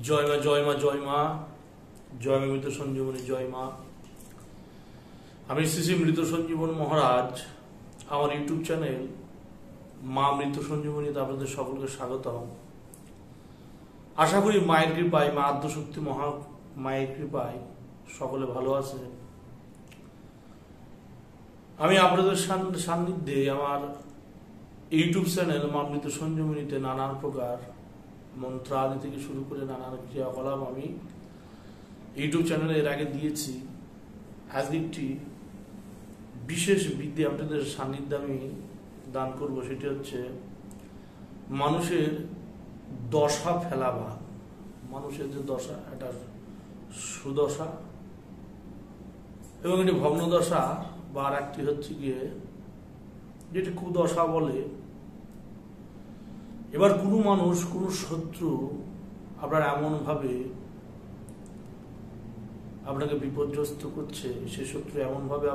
জয় মা জয় মা জয় মা জয় মা মৃত সঞ্জীবনী জয় মা। আমি শ্রী শ্রী মৃত সঞ্জীবন মহারাজ আমার ইউটিউব চ্যানেল মা মৃত সঞ্জীবনীতে আপনাদের সকলকে স্বাগতম। আশা করি মায়ের কৃপায়, মা আদ্যশক্তি মহা মায়ের কৃপায় সকলে ভালো আছে। আমি আপনাদের সান্নিধ্যে আমার ইউটিউব চ্যানেল মা মৃত সঞ্জীবনীতে নানান প্রকার মন্ত্রাদি থেকে শুরু করে নানান ক্রিয়াকলাপ আমি ইউটিউব চ্যানেলে এর আগে দিয়েছি। আজকে একটি বিশেষ বিদ্যে আপনাদের সান্নিধ্যে আমি দান করব, সেটি হচ্ছে মানুষের দশা ফেলাবা। মানুষের যে দশা, এটা সুদশা এবং এটি ভগ্নদশা, বা আর একটি হচ্ছে গিয়ে যেটি কুদশা বলে। এবার কোনো মানুষ, কোনো শত্রু আপনার এমনভাবে আপনাকে বিপর্যস্ত করছে, সে শত্রু এমনভাবে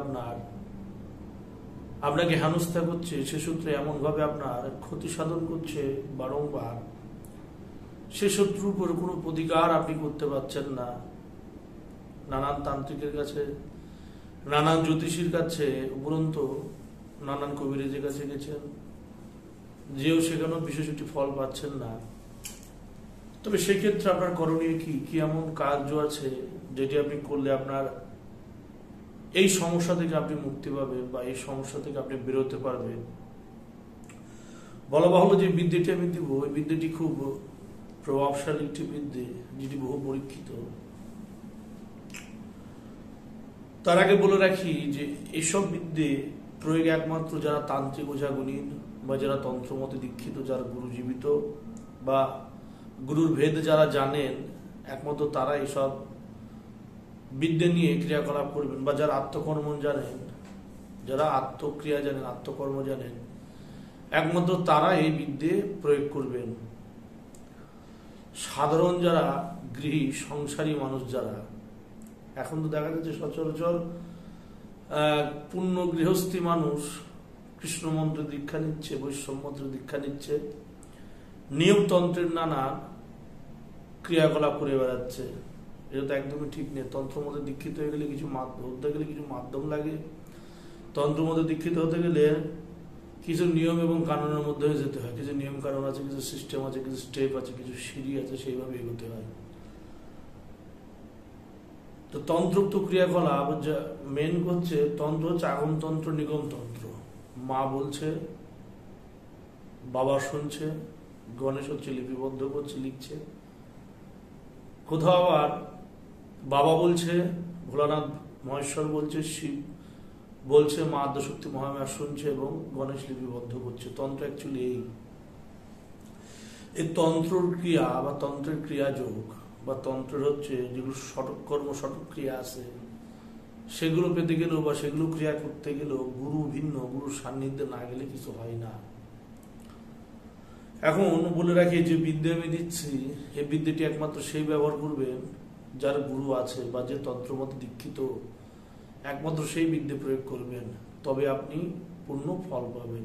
আপনাকে হেনস্থা করছে, সে শত্রু এমনভাবে আপনার ক্ষতি সাধন করছে বারংবার, সে শত্রুর উপর কোনো প্রতিকার আপনি করতে পারছেন না। নানান তান্ত্রিকের কাছে, নানান জ্যোতিষীর কাছে, উপরন্তু নানান কবিরাজের কাছে গেছেন, যেও সেখানেও বিশেষ একটি ফল পাচ্ছেন না। তবে সেক্ষেত্রে আপনার করণীয় কি এমন কার্য আছে যেটি আপনি করলে আপনার এই সমস্যা থেকে আপনি মুক্তি পাবেন, বা এই সমস্যা থেকে আপনি বেরোতে পারবেন। বলা বাহুল্য যে বিদ্যাটি আমি দিব, এই বিদ্যাটি খুব প্রভাবশালী একটি বিদ্যে, যেটি বহু পরীক্ষিত। তার আগে বলে রাখি যে এইসব বিদ্যে প্রয়োগ একমাত্র যারা তান্ত্রিক ওঝাগুণীন, বা যারা তন্ত্রমতে দীক্ষিত, যারা গুরু জীবিত বা গুরুর ভেদ যারা জানেন, একমাত্র তারা এইসব বিদ্যে নিয়ে ক্রিয়াকলাপ করবেন। বা যারা আত্মকর্ম জানেন, যারা আত্মক্রিয়া জানেন, আত্মকর্ম জানেন, একমাত্র তারা এই বিদ্যে প্রয়োগ করবেন। সাধারণ যারা গৃহী সংসারী মানুষ, যারা এখন তো দেখা যাচ্ছে সচরাচর পূর্ণ গৃহস্থী মানুষ কৃষ্ণ মন্ত্র দীক্ষা নিচ্ছে, বৈষ্ণব মন্ত্র দীক্ষা নিচ্ছে, নিয়মতন্ত্রের নানা ক্রিয়াকলাপ করে বেড়াচ্ছে। এটা তো একদমই ঠিক নেই। তন্ত্র মধ্যে দীক্ষিত হয়ে গেলে কিছু মাধ্যম লাগে। তন্ত্র মধ্যে দীক্ষিত হতে গেলে কিছু নিয়ম এবং কানুনের মধ্যে যেতে হয়। কিছু নিয়ম কানুন আছে, কিছু সিস্টেম আছে, কিছু স্টেপ আছে, কিছু সিঁড়ি আছে, সেইভাবে এগোতে হয়। তো তন্ত্রোক্ত ক্রিয়াকলাপ মেন হচ্ছে, তন্ত্র হচ্ছে আগমতন্ত্র, নিগমতন্ত্র। মা বলছে, বাবা শুনছে, গণেশ হচ্ছে লিপিবদ্ধ করছে, লিখছে। কোথাও আবার বাবা বলছে, ভোলানাথ মহেশ্বর বলছে, শিব বলছে, মা আদ্যশক্তি মহামায়া শুনছে, এবং গণেশ লিপিবদ্ধ করছে। তন্ত্র অ্যাকচুয়ালি এই তন্ত্রর ক্রিয়া বা তন্ত্রের ক্রিয়াযোগ, বা তন্ত্রের হচ্ছে যেগুলো সটক কর্ম, সটক ক্রিয়া আছে, সেগুলো পেতে গেলেও বা সেগুলো ক্রিয়া করতে গেলেও গুরু ভিন্ন, গুরুর সান্নিধ্যে না গেলে কিছু হয় না। এখন বলে রাখি, যে বিদ্যা আমি দিচ্ছি, এই বিদ্যাটি একমাত্র সেই ব্যবহার করবেন যার গুরু আছে, বা যে তন্ত্রমতে দীক্ষিত, একমাত্র সেই বিদ্যা প্রয়োগ করবেন, তবে আপনি পূর্ণ ফল পাবেন।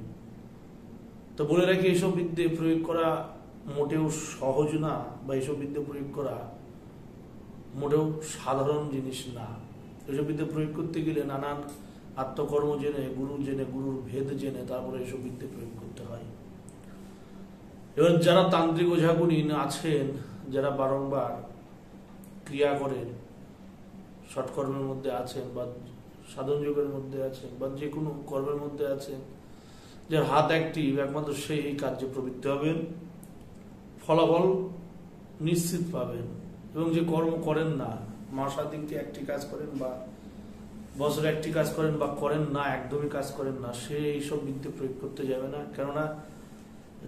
তো বলে রাখি, এইসব বিদ্যে প্রয়োগ করা মোটেও সহজ না, বা এইসব বিদ্যা প্রয়োগ করা মোটেও সাধারণ জিনিস না। এইসব বিদ্যা প্রয়োগ করতে গেলে নানান আত্মকর্ম জেনে, গুরুর ভেদ জেনে, তারপরে এইসব বিদ্যা প্রয়োগ করতে হয়। এবার যারা তান্ত্রিক ওঝাগুণীন আছেন, যারা বারংবার ক্রিয়া করেন, সৎকর্মের মধ্যে আছেন, বা সাধন যোগের মধ্যে আছেন, বা যে কোনো কর্মের মধ্যে আছেন, যার হাত অ্যাক্টিভ, একমাত্র সেই এই কার্যে প্রবৃত্ত হবেন, ফলাফল নিশ্চিত পাবেন। এবং যে কর্ম করেন না, মাসাদিনকে একটি কাজ করেন, বা বছরে একটি কাজ করেন, বা করেন না, একদমই কাজ করেন না, সে এইসব বিদ্যে প্রয়োগ করতে যাবে না। কেননা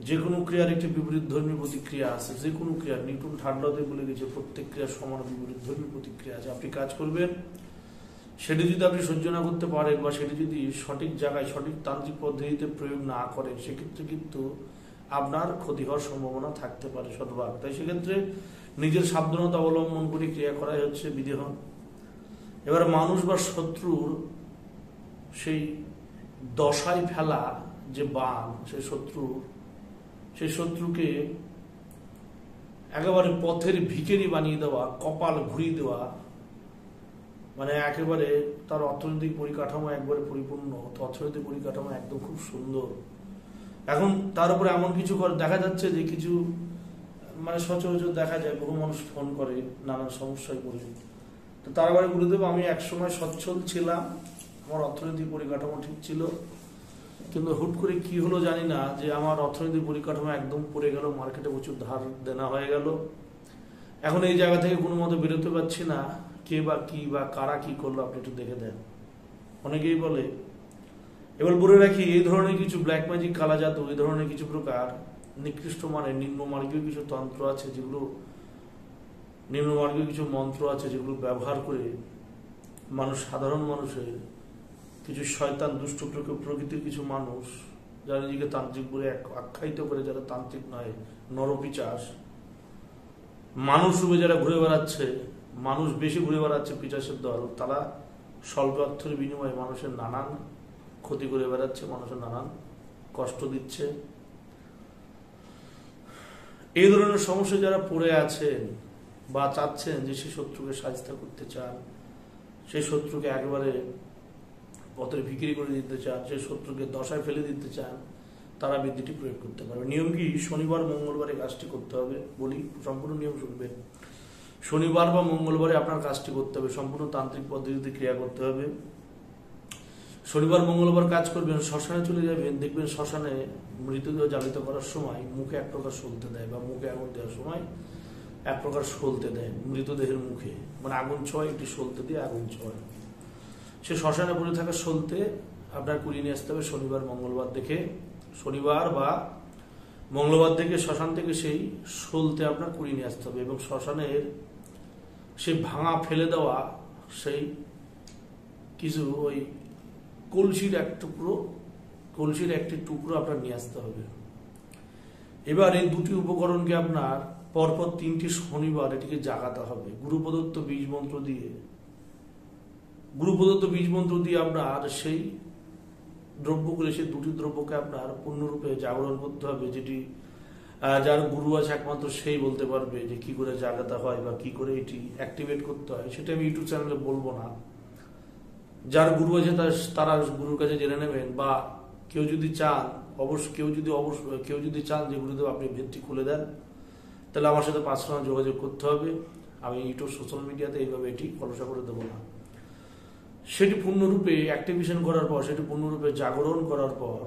যে কোনো ক্রিয়ার একটি বিপরীত ধর্মী প্রতিক্রিয়া আছে। যে কোনো ক্রিয়া, নিউটন ঠান্ডাতে বলে গেছে, প্রত্যেক ক্রিয়ার সমান বিপরীত ধর্মী প্রতিক্রিয়া আছে। আপনি কাজ করবেন, সেটি যদি আপনি সহ্য না করতে পারেন, বা সেটি যদি সঠিক জায়গায়, সঠিক তান্ত্রিক পদ্ধতিতে প্রয়োগ না করেন, সেক্ষেত্রে কিন্তু আপনার ক্ষতি হওয়ার সম্ভাবনা থাকতে পারে শতভাগ। তাই সেক্ষেত্রে নিজের সাবধানতা অবলম্বন করে ক্রিয়া করাই হচ্ছে বিধেয়। এবার মানুষ বা শত্রুর সেই দশায় ফেলা যে বান, সেই শত্রুকে একেবারে পথের ভিখারি বানিয়ে দেওয়া, কপাল ঘুরিয়ে দেওয়া, মানে একেবারে তার অর্থনৈতিক পরিকাঠামো একবারে পরিপূর্ণ, অর্থনৈতিক পরিকাঠামো একদম খুব সুন্দর। এখন তার উপরে এমন কিছু দেখা যাচ্ছে যে কিছু মানে সচরাচর দেখা যায় বহু মানুষ ফোন করে নানান সমস্যায় পড়ে, তো তার বারে গুরুদেব আমি একসময় সচ্ছল ছিলাম, আমার অর্থনৈতিক পরিকাঠামো ঠিক ছিল, কিন্তু হুট করে কি হলো জানি না যে আমার অর্থনৈতিক পরিকাঠামো একদম পড়ে গেল, মার্কেটে প্রচুর ধার দেনা হয়ে গেল। এখন এই জায়গা থেকে কোনো মতে বেরোতে পারছি না, কে বা কি বা কারা কি করলো আপনি একটু দেখে দেন। অনেকেই বলে, এবার বলে রাখি, এই ধরনের কিছু ব্ল্যাক ম্যাজিক, কালা জাদু, এই ধরনের কিছু প্রকার নিকৃষ্ট মানের নিম্নমার্গীয় কিছু তন্ত্র আছে যেগুলো, নিম্নমার্গীয় কিছু মন্ত্র আছে যেগুলো ব্যবহার করে মানুষ, সাধারণ মানুষের কিছু শয়তান দুষ্ট প্রকৃতির কিছু মানুষ যারা নিজেকে তান্ত্রিক বলে আখ্যায়িত করে, যারা তান্ত্রিক নয়, নরপিচাস মানুষ রূপে যারা ঘুরে বেড়াচ্ছে, মানুষ বেশি ঘুরে বেড়াচ্ছে পিচাসের দল, তারা স্বল্প অর্থের বিনিময়ে মানুষের নানান ক্ষতি করে বেড়াচ্ছে, মানুষের নানান কষ্ট দিচ্ছে। এই ধরনের সমস্যা যারা পড়ে আছেন বা চাচ্ছেন যে সেই শত্রুকে সাহায্য করতে চান, সেই শত্রুকে একেবারে পথের ভিখিরি করে দিতে চান, সেই শত্রুকে দশায় ফেলে দিতে চান, তারা বিদ্যুটি প্রয়োগ করতে পারবে। নিয়ম কি? শনিবার মঙ্গলবারে কাজটি করতে হবে। বলি, সম্পূর্ণ নিয়ম শুনবেন। শনিবার বা মঙ্গলবারে আপনার কাজটি করতে হবে, সম্পূর্ণ তান্ত্রিক পদ্ধতিতে ক্রিয়া করতে হবে। শনিবার মঙ্গলবার কাজ করবেন, শ্মশানে চলে যাবেন, দেখবেন শ্মশানে মৃতদেহ জ্বালিত করার সময় মুখে এক প্রকার সলতে দেয়, বা মুখে আগুন দেওয়ার সময় এক প্রকার সলতে দেয় মৃতদেহের মুখে, মানে আগুন ছোঁয়, একটি সলতে দিয়ে আগুন ছোঁয়। সে শ্মশানে পড়ে থাকা সলতে আপনার কুড়িয়ে নিয়ে আসতে হবে শনিবার মঙ্গলবার দেখে। শনিবার বা মঙ্গলবার থেকে শ্মশান থেকে সেই সলতে আপনার কুড়িয়ে নিয়ে আসতে হবে, এবং শ্মশানের সেই ভাঙা ফেলে দেওয়া সেই কিছু ওই কলসির একটি টুকরো আপনার নিয়ে আসতে হবে। এবার এই দুটি উপকরণকে আপনার পরপর 3টি শনিবার এটিকে জাগাতে হবে গুরু প্রদত্ত বীজ মন্ত্র দিয়ে আপনার সেই দ্রব্যগুলো, সেই দুটি দ্রব্যকে আপনার পূর্ণরূপে জাগরণ করতে হবে। যেটি যার গুরু আছে একমাত্র সেই বলতে পারবে যে কি করে জাগাতে হয় বা কি করে এটি অ্যাক্টিভেট করতে হয়, সেটা আমি ইউটিউব চ্যানেলে বলবো না। যার গুরু আছে তারা গুরুর কাছে জেনে নেবেন, বা কেউ যদি চান কেউ যদি চান যে গুরুদেব আপনি ভেদটি খুলে দেন, তাহলে আমার সাথে পার্সোনাল যোগাযোগ করতে হবে। আমি ইউটিউব সোশ্যাল মিডিয়াতে এইভাবে এটি খোলাসা করে দেবো না। সেটি পূর্ণরূপে অ্যাক্টিভেশন করার পর, সেটি পূর্ণরূপে জাগরণ করার পর,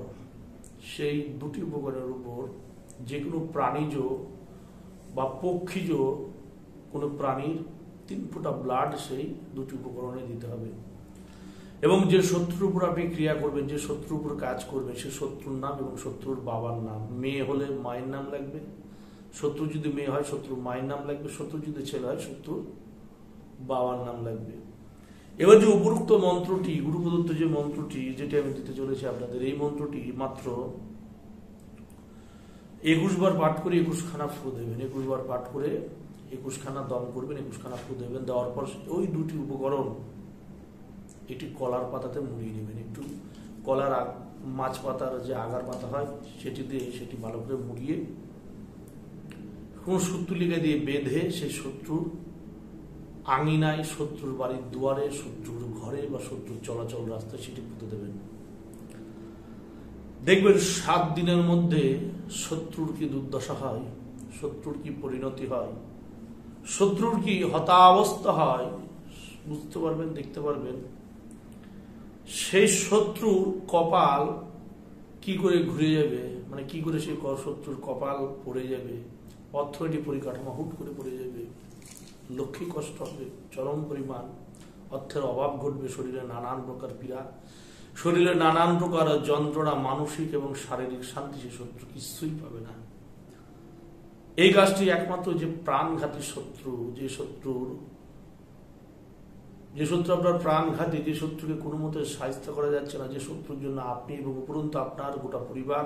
সেই দুটি উপকরণের উপর যে কোনো প্রাণীজ বা পক্ষীজ কোনো প্রাণীর 3 ফোঁটা ব্লাড সেই দুটি উপকরণে দিতে হবে। এবং যে শত্রুর উপর আপনি ক্রিয়া করবেন, যে শত্রুর উপর কাজ করবেন, সে শত্রুর নাম এবং শত্রুর বাবার নাম, মেয়ে হলে মায়ের নাম লাগবে, শত্রু যদি মেয়ে হয় শত্রুর মায়ের নাম লাগবে, শত্রু যদি ছেলে হয় শত্রুর বাবার নাম লাগবে। এবার যে উপরোক্ত মন্ত্রটি, গুরু প্রদত্ত যে মন্ত্রটি যেটি আমি দিতে চলেছি আপনাদের, এই মন্ত্রটি মাত্র 21 বার পাঠ করে 21 খানা ফু দেবেন। 21 বার পাঠ করে 21 খানা দম করবেন, 21 খানা ফু দেবেন। দেওয়ার পর ওই দুটি উপকরণ এটি কলার পাতাতে মুড়িয়ে নেবেন। একটু কলার মাছ পাতার যে আগার পাতা হয় সেটি দিয়ে সেটি ভালো করে মুড়িয়ে কোন সূত্রলিকা দিয়ে বেঁধে সেই শত্রুর আঙিনায়, শত্রুর বাড়ির দুয়ারে, শত্রুর ঘরে বা শত্রুর চলাচল রাস্তায় সেটি পুঁতে দেবেন। দেখবেন 7 দিনের মধ্যে শত্রুর কি দুর্দশা হয়, শত্রুর কি পরিণতি হয়, শত্রুর কি হতাবস্থা হয় বুঝতে পারবেন, দেখতে পারবেন। সেই শত্রুর কপাল কি করে ঘুরে যাবে, মানে কি করে সেই শত্রুর কপাল পড়ে যাবে, অর্থনৈতিক পরিকাঠামো হুট করে পড়ে যাবে, লক্ষ্মী কষ্ট হবে, চরম পরিমাণ অর্থের অভাব ঘটবে, শরীরে নানান প্রকার পীড়া, শরীরে নানান প্রকার যন্ত্রণা, মানসিক এবং শারীরিক শান্তি সে শত্রু কিছুই পাবে না। এই কাজটি একমাত্র যে প্রাণঘাতী শত্রু, যে শত্রু আপনার প্রাণঘাতী, যে শত্রুকে কোনো মতে সাহায্য করা যাচ্ছে না, যে শত্রুর জন্য আপনি এবং উপরন্তু আপনার গোটা পরিবার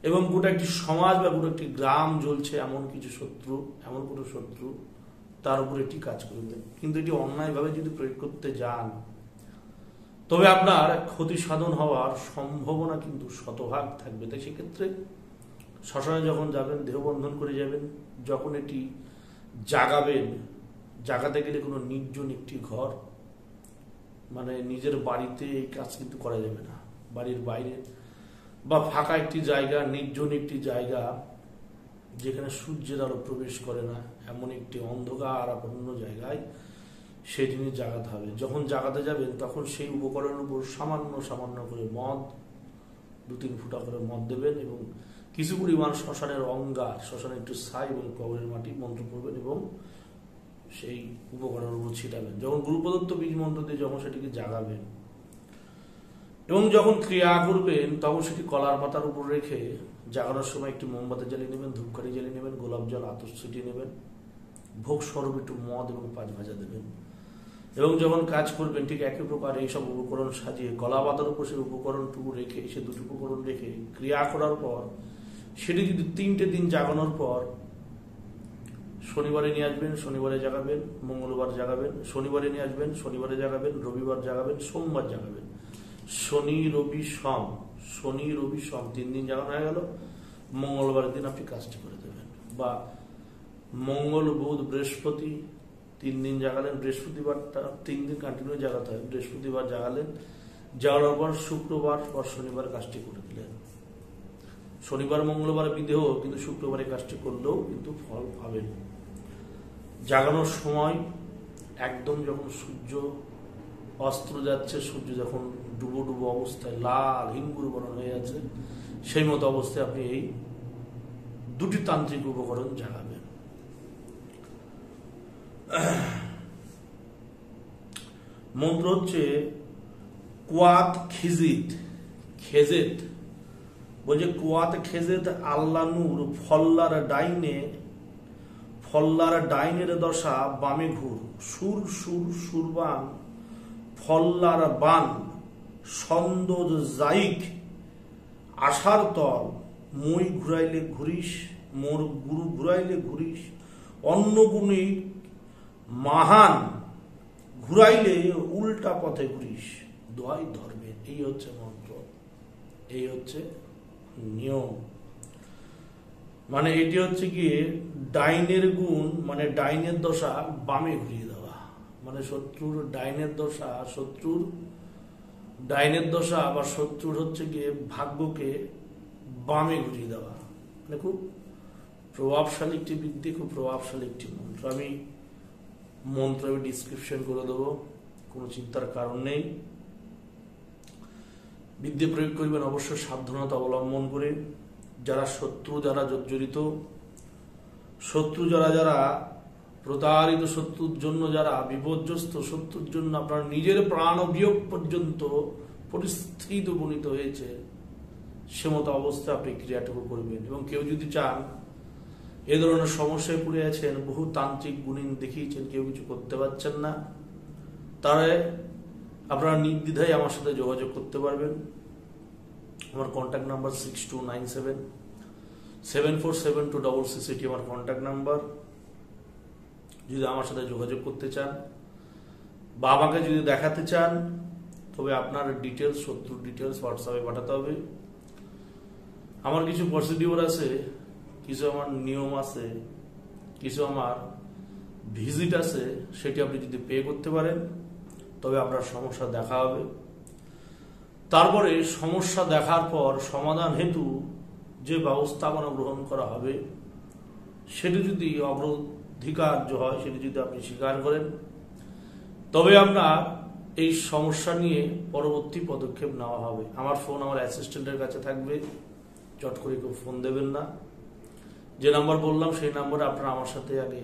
এবং গোটা একটি সমাজ বা গোটা একটি গ্রাম জ্বলছে, এমন কিছু শত্রু, এমন কোনো শত্রু, তার উপর এটি কাজ করবে। কিন্তু এটি অন্যায়ভাবে যদি প্রয়োগ করতে যান তবে আপনার ক্ষতি সাধন হওয়ার সম্ভাবনা কিন্তু শতভাগ থাকবে। তাই সেক্ষেত্রে শ্মশানে যখন যাবেন দেহবন্ধন করে যাবেন, যখন এটি জাগাবেন, জাগাতে গেলে কোনো নির্জন একটি ঘর, মানে নিজের বাড়িতে এই কাজ কিন্তু করা যাবে না, বাড়ির বাইরে বা ফাঁকা একটি জায়গা, নির্জন একটি জায়গা যেখানে সূর্যের আলো প্রবেশ করে না, এমন একটি অন্ধকার আপন্ন জায়গায় সেই জিনিস জাগাতে হবে। যখন জাগাতে যাবেন তখন সেই উপকরণের উপর সামান্য সামান্য করে মদ, 2-3 ফুটা করে মদ দেবেন এবং কিছু পরিমাণ শ্মশানের অঙ্গার, শ্মশানে একটু ছাই এবং কবরের মাটি মন্ত্র করবেন এবং সেই উপকরণের উপর ছিটাবেন। যখন গুরু প্রদত্ত বীজ মন্ত্র দিয়ে যখন সেটিকে জাগাবেন এবং যখন ক্রিয়া করবেন তখন সেটি কলার পাতার উপর রেখে জাগানোর সময় একটু মোমবাতি জ্বালিয়ে নেবেন, ধূপকাঠি জ্বালিয়ে নেবেন, গোলাপ জল আতর ছিটিয়ে নেবেন, ভোগ স্বরূপ একটু মদ এবং 5 ভাজা দেবেন এবং যখন কাজ করবেন ঠিক একই প্রকার এইসব উপকরণ সাজিয়ে কলা পাতার উপর সেই উপকরণটুকু রেখে, সে 2টি উপকরণ রেখে ক্রিয়া করার পর সেটি যদি 3টে দিন জাগানোর পর শনিবারে নিয়ে আসবেন, শনিবারে জাগাবেন, মঙ্গলবার জাগাবেন, শনিবারে নিয়ে আসবেন, শনিবারে জাগাবেন, রবিবার জাগাবেন, সোমবার জাগাবেন, শনি রবি সোম, শনি রবি সোম 3 দিন জাগানো হয়ে গেল। মঙ্গলবারের দিন আপনি কাজটি করে দেবেন, বা মঙ্গল বুধ বৃহস্পতি 3 দিন জাগালেন, বৃহস্পতিবারটা 3 দিন কন্টিনিউ জাগাতে হয়, বৃহস্পতিবার জাগালেন, জাগানোর পর শুক্রবার বা শনিবার কাজটি করে দিলেন। শনিবার মঙ্গলবার বিদেহ, কিন্তু শুক্রবারে কাজটি করলেও কিন্তু ফল পাবেন। জাগানোর সময় একদম যখন সূর্য অস্ত্র যাচ্ছে, সূর্য যখন ডুবো ডুবো অবস্থায় লাল হিঙ্গুর বরণ হয়ে আছে, সেই মতো অবস্থায় আপনি এই 2টি তান্ত্রিক উপকরণ জাগাবেন। মন্ত্র হচ্ছে কুয়াত খিজিত খেজেত, বলছে কুয়াত খেজেত আল্লাহ নূর ফল্লার ডাইনের দশা বামে ঘুর, সুর সুর সুরবান ফল্লার বান সন্দোজ জাইক আশার তল, মই ঘুরাইলে ঘুরিস, মোর গুরু ঘুরাইলে ঘুরিস, অন্য গুণী মাহান ঘুরাইলে উল্টা পথে ঘুরিস, দোহাই ধর্মের। এই হচ্ছে মন্ত্র, এই হচ্ছে নিয়ম। মানে এটি হচ্ছে গিয়ে ডাইনের গুণ, মানে ডাইনের দশা বামে ঘুরিয়ে দেওয়া, মানে শত্রুর ডাইনের দশা, শত্রুর ডাইনের দশা বা শত্রুর হচ্ছে গিয়ে ভাগ্যকে বামে ঘুরিয়ে দেওয়া। মানে খুব প্রভাবশালী একটি বিদ্যে, খুব প্রভাবশালী একটি মন্ত্র। আমি ডিসক্রিপশন করে দেবো, কোনো চিন্তার কারণ নেই। বিদ্যে প্রয়োগ করবেন অবশ্যই সাবধানতা অবলম্বন করে। যারা শত্রু যারা জর্জরিত, শত্রু যারা প্রতারিত, শত্রুর জন্য যারা বিপর্যস্ত, শত্রুর জন্য আপনার নিজের প্রাণ বিয়োগ পর্যন্ত পরিস্থিতি উপনীত হয়েছে, সে মতো অবস্থায় আপনি ক্রিয়াটুকু করবেন। এবং কেউ যদি চান, এ ধরনের সমস্যায় পড়ে আছেন, বহু তান্ত্রিক গুণিন দেখিয়েছেন, কেউ কিছু করতে পারছেন না, তারা আপনারা নির্দ্বিধায় আমার সাথে যোগাযোগ করতে পারবেন। আমার কন্ট্যাক্ট নাম্বার 6297747266, এটি আমার কন্ট্যাক্ট নাম্বার। যদি আমার সাথে যোগাযোগ করতে চান বা আমাকে যদি দেখাতে চান, তবে আপনার ডিটেলস, শত্রুর ডিটেলস হোয়াটসঅ্যাপে পাঠাতে হবে। আমার কিছু প্রসিডিওর আছে, কিছু আমার নিয়ম আছে, কিছু আমার ভিজিট আছে, সেটি আপনি যদি পে করতে পারেন তবে আপনার সমস্যা দেখা হবে। তারপরে সমস্যা দেখার পর সমাধান হেতু যে ব্যবস্থাপনা গ্রহণ করা হবে, সেটি যদি অগ্রাধিকার্য হয়, সেটি যদি আপনি স্বীকার করেন, তবে আপনার এই সমস্যা নিয়ে পরবর্তী পদক্ষেপ নেওয়া হবে। আমার ফোন আমার অ্যাসিস্ট্যান্টের কাছে থাকবে, চট করে কেউ ফোন দেবেন না। যে নাম্বার বললাম সেই নাম্বারে আপনারা আমার সাথে আগে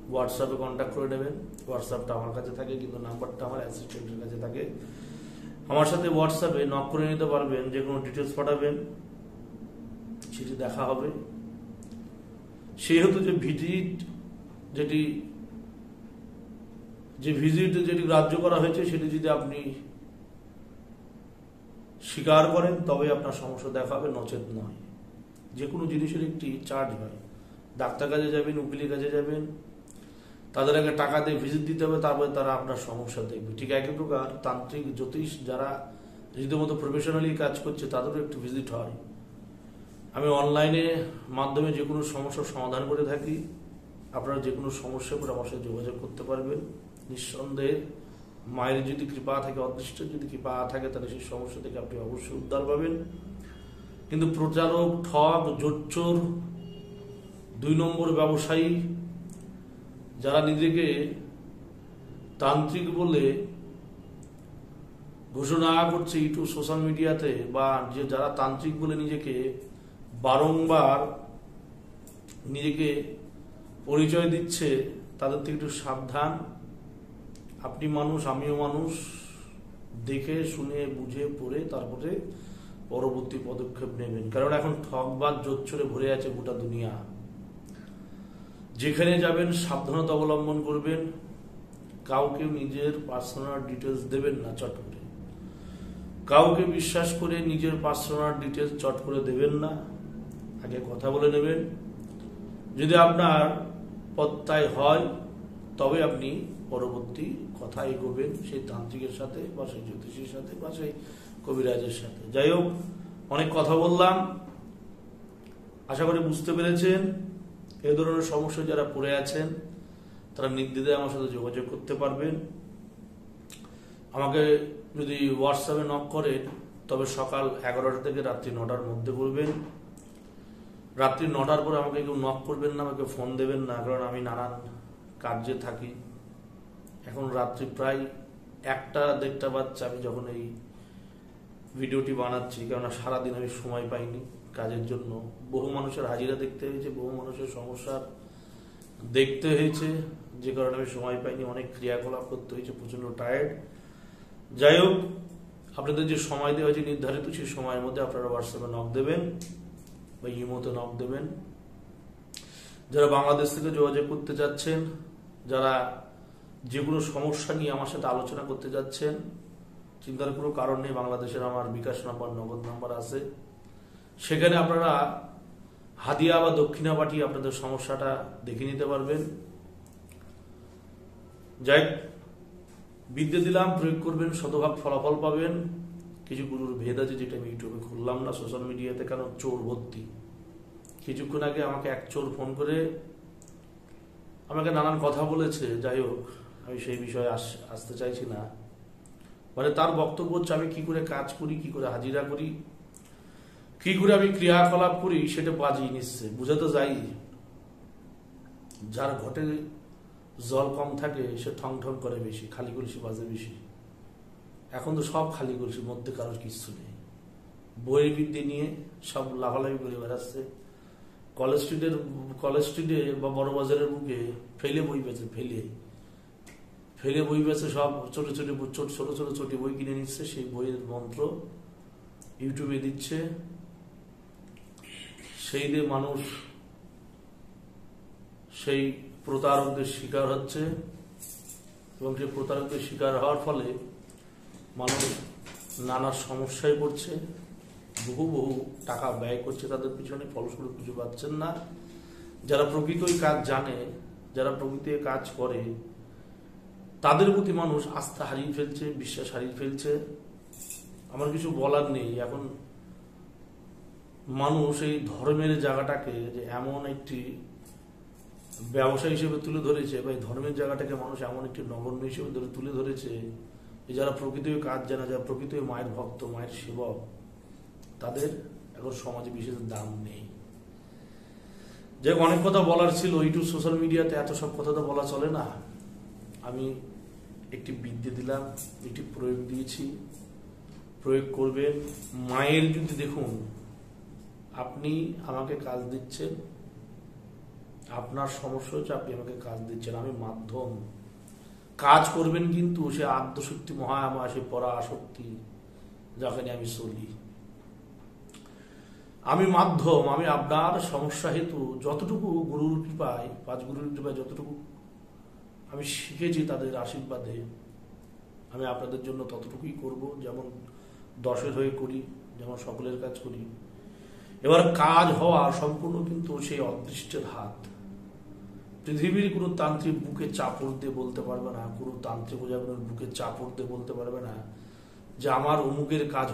হোয়াটসঅ্যাপে কন্ট্যাক্ট করে নেবেন। হোয়াটসঅ্যাপটা আমার কাছে থাকে, কিন্তু নাম্বারটা আমার অ্যাসিস্ট্যান্টের কাছে থাকে। আমার সাথে হোয়াটসঅ্যাপে নক করে নিতে পারবেন, যে কোনো ডিটেলস পাঠাবেন, সেটি দেখা হবে। সেহেতু যে ভিজিট যেটি গ্রাহ্য করা হয়েছে, সেটি যদি আপনি স্বীকার করেন তবে আপনার সমস্যা দেখা হবে, নচেত নয়। যে কোনো জিনিসের একটি চার্জ হয়। ডাক্তার কাছে যাবেন, উকিলের কাছে যাবেন, তাদের আগে টাকা দিয়ে ভিজিট দিতে হবে, তারপরে তারা আপনার সমস্যা দেখবে। ঠিক একই প্রকার তান্ত্রিক জ্যোতিষ যারা রীতিমতো প্রফেশনালি কাজ করছে, তাদেরও একটু ভিজিট হয়। আমি অনলাইনে মাধ্যমে যে কোনো সমস্যার সমাধান করে থাকি। আপনারা যে কোনো সমস্যা করে আমার সাথে যোগাযোগ করতে পারবেন। নিঃসন্দেহে মায়ের যদি কৃপা থাকে, অদৃষ্টের যদি কৃপা থাকে, তাহলে সেই সমস্যা থেকে আপনি অবশ্যই উদ্ধার পাবেন। কিন্তু প্রচারক, ঠক, জোচ্চোর, 2 নম্বর ব্যবসায়ী, যারা নিজেকে তান্ত্রিক বলে ঘোষণা করছে ইউটিউব সোশ্যাল মিডিয়াতে, বা যে যারা তান্ত্রিক বলে নিজেকে বারংবার নিজেকে পরিচয় দিচ্ছে, তাদের থেকে একটু সাবধান। আপনি মানুষ, আমিও মানুষ, দেখে শুনে বুঝে পড়ে তারপরে পরবর্তী পদক্ষেপ নেবেন। কারণ এখন ঠকবাজ জোচ্চরে ভরে আছে গোটা দুনিয়া। যেখানে যাবেন সাবধানতা অবলম্বন করবেন। কাউকে নিজের পার্সোনাল ডিটেলস দেবেন না চট করে। কাউকে বিশ্বাস করে নিজের পার্সোনাল ডিটেলস চট করে দেবেন না। আগে কথা বলে নেবেন। যদি আপনার পত্তায় হয় তবে আপনি পরবর্তী কথা এগোবেন সেই তান্ত্রিকের সাথে, বা সেই জ্যোতিষীর সাথে, বা সেই কবিরাজের সাথে। যাই হোক, অনেক কথা বললাম, আশা করি বুঝতে পেরেছেন। এই ধরনের সমস্যা যারা পড়ে আছেন তারা নির্দ্বিধায় আমার সাথে যোগাযোগ করতে পারবেন। আমাকে যদি হোয়াটসঅ্যাপে নক করেন তবে সকাল 11টা থেকে রাত্রি 9টার মধ্যে করবেন। রাত্রি 9টার পরে আমাকে কেউ নক করবেন না, আমাকে ফোন দেবেন না, কারণ আমি নানান কার্যে থাকি। এখন রাত্রি প্রায় 1টা-1:30 বাজছে আমি যখন এই ভিডিওটি বানাচ্ছি, কেননা সারাদিন আমি সময় পাইনি কাজের জন্য। বহু মানুষের হাজিরা দেখতে হয়েছে, বহু মানুষের সমস্যার দেখতে হয়েছে, যে কারণে আমি সময় পাইনি। অনেক ক্রিয়াকলাপ করতে হয়েছে, প্রচন্ড টায়ার্ড। যাই হোক, আপনাদের যে সময় দেওয়া হয়েছে নির্ধারিত, সেই সময়ের মধ্যে আপনারা হোয়াটসঅ্যাপে নক দেবেন বা ইমোতে নক দেবেন। যারা বাংলাদেশ থেকে যোগাযোগ করতে যাচ্ছেন, যারা যে কোনো সমস্যা নিয়ে আমার সাথে আলোচনা করতে যাচ্ছেন, চিন্তার কোনো কারণ নেই। বাংলাদেশের আমার বিকাশ নাম্বার, নগদ নাম্বার আছে। সেখানে আপনারা হাদিয়া বা দক্ষিণা পাঠিয়ে আপনাদের সমস্যাটা দেখে নিতে পারবেন। যাই, বিদ্যে দিলাম, প্রয়োগ করবেন, শতভাগ ফলাফল পাবেন। কিছু গুরুর ভেদ আছে যেটা আমি ইউটিউবে খুললাম না, সোশ্যাল মিডিয়াতে, কারণ চোর ভর্তি। কিছুক্ষণ আগে আমাকে এক চোর ফোন করে আমাকে নানান কথা বলেছে। যাই হোক, আমি সেই বিষয়ে আসতে চাইছি না। মানে তার বক্তব্য হচ্ছে আমি কি করে কাজ করি, কি করে হাজিরা করি, কি করে আমি ক্রিয়াকলাপ করি, সেটা বাজিয়ে নিচ্ছে। বুঝাতে যাই, যার ঘটে জল কম থাকে সে ঠং ঠং করে বেশি, খালি কলসি বাজে বেশি। এখন তো সব খালি কলসির মধ্যে, কারোর কিচ্ছু নেই। বইয়ের বিদ্যে নিয়ে সব লাফালাফি করে বেড়াচ্ছে। কলেজ স্ট্রিটে বা বড় বাজারের বুকে ফেলে বই বেছে, ফেলে বই বেছে, সব ছোট ছোট ছোট বই কিনে নিচ্ছে। সেই বইয়ের মন্ত্র ইউটিউবে দিচ্ছে, সেই দিয়ে মানুষ সেই প্রতারকদের শিকার হচ্ছে। এবং সেই প্রতারকদের শিকার হওয়ার ফলে মানুষ নানা সমস্যায় পড়ছে, বহু টাকা ব্যয় করছে তাদের পিছনে, ফলস্বরূপ কিছু পাচ্ছেন না। যারা প্রকৃতই কাজ জানে, যারা প্রকৃত কাজ করে, তাদের প্রতি মানুষ আস্থা হারিয়ে ফেলছে, বিশ্বাস হারিয়ে ফেলছে। আমার কিছু বলার নেই। এখন মানুষ এই ধর্মের জায়গাটাকে যে এমন একটি ব্যবসা হিসেবে তুলে ধরেছে, বা এই ধর্মের জায়গাটাকে মানুষ এমন একটি নগণ্য হিসেবে তুলে ধরেছে, যারা প্রকৃত কাজ জানে, যারা প্রকৃত মায়ের ভক্ত, মায়ের সেবক, তাদের এখন সমাজে বিশেষ দাম নেই। যে অনেক কথা বলার ছিল, ইউটিউব সোশ্যাল মিডিয়াতে এত সব কথা তো বলা চলে না। আমি একটি বিদ্যে দিলাম, একটি প্রয়োগ দিয়েছি, প্রয়োগ করবেন। মায়ের যদি দেখুন, আপনি আমাকে কাজ দিচ্ছেন, আপনার সমস্যা হচ্ছে আপনি আমাকে কাজ দিচ্ছেন, আমি মাধ্যম। কাজ করবেন কিন্তু সে আদ্যশক্তি মহামায়া, সে পরা আসক্তি, যাকে আমি চলি। আমি মাধ্যম। আমি আপনার সমস্যা হেতু যতটুকু গুরুর কৃপায়, 5 গুরুর কৃপায় যতটুকু আমি শিখেছি, তাদের আশীর্বাদে আমি আপনাদের জন্য ততটুকুই করব, যেমন 10-এর হয়ে করি, যেমন সকলের কাজ করি। এবার কাজ হওয়া সম্পূর্ণ কিন্তু সেই অদৃষ্টের হাত। পৃথিবীর কোনো তান্ত্রিক বুকে চাপড় দিয়ে বলতে পারবে না, কোনো তান্ত্রিক বুকে চাপড় দিয়ে বলতে পারবে না যে আমার অমুকের কাজ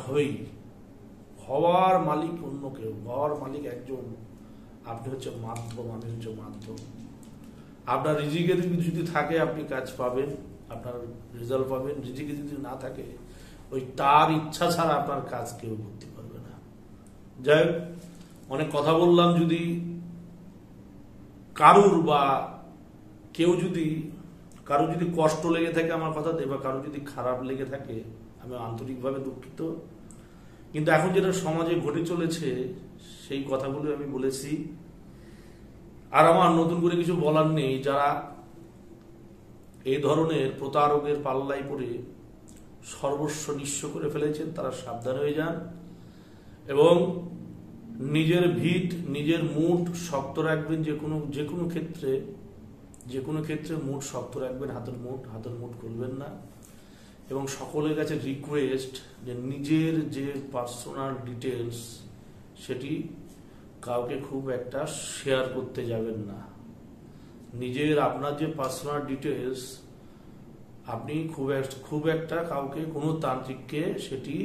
হওয়ার মালিক অন্য কেউ, হওয়ার মালিক একজন, আপনি হচ্ছে মাধ্যম, আমি হচ্ছে মাধ্যম। আপনার রিজিকে যদি থাকে আপনি কাজ পাবেন, আপনার রেজাল্ট পাবেন। রিজিকে যদি না থাকে ওই তার ইচ্ছা ছাড়া আপনার কাজ কেউ করতে পারবে না। যাই হোক, অনেক কথা বললাম। যদি কারুর বা কেউ যদি কারো যদি কষ্ট লেগে থাকে আমার কথাতে, বা কারো যদি খারাপ লেগে থাকে, আমি আন্তরিকভাবে দুঃখিত। কিন্তু এখন যেটা সমাজে ঘটে চলেছে সেই কথাগুলো আমি বলেছি, আর আমার নতুন করে কিছু বলার নেই। যারা এই ধরনের প্রতারকের পাল্লায় পড়ে সর্বস্ব নিঃস্ব করে ফেলেছেন তারা সাবধান হয়ে যান, এবং নিজের ভিত, নিজের মুঠ শক্ত রাখবেন। যে কোনো ক্ষেত্রে মুঠ শক্ত রাখবেন, হাতের মুঠ খুলবেন না। এবং সকলের কাছে রিকোয়েস্ট যে নিজের যে পার্সোনাল ডিটেলস সেটি কাউকে খুব একটা শেয়ার করতে যাবেন না। আপনার যে পার্সোনাল ডিটেলস আপনি খুব একটা কাউকে, কোনো তান্ত্রিককে সেটি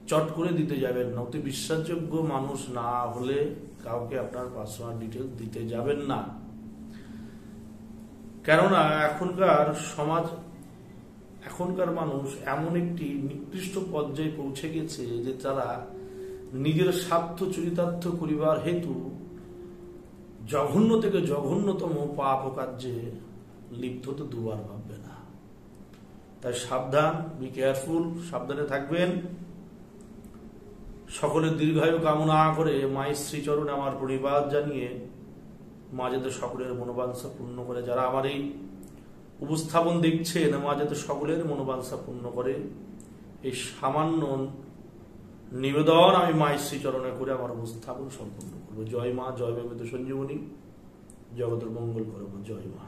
চট করে দিতে যাবেন না। অতি বিশ্বাসযোগ্য মানুষ না হলে কাউকে আপনার পার্সোনাল ডিটেলস দিতে যাবেন না। কেননা এখনকার মানুষ এমন একটি নিকৃষ্ট পর্যায়ে পৌঁছে গেছে যে তারা নিজের স্বার্থ চরিতার্থ করিবার হেতু জঘন্য থেকে জঘন্যতম পাপ কার্যে লিপ্ত তো দুবার ভাববে না। তাই সাবধান, বি কেয়ারফুল, সাবধানে থাকবেন। সকলের দীর্ঘায়ু কামনা করে মায়ের শ্রীচরণে আমার প্রণিপাত জানিয়ে মা যাতে সকলের মনোবাঞ্ছা পূর্ণ করে। যারা আমার এই উপস্থাপন দেখছেন, মা যাতে সকলের মনোবাঞ্ছা পূর্ণ করে, এই সামান্য নিবেদন আমি মায়ের শ্রীচরণে করে আমার উপস্থাপন সম্পন্ন করবো। জয় মা, জয় মা সঞ্জীবনী, জগতের মঙ্গল করব। জয় মা।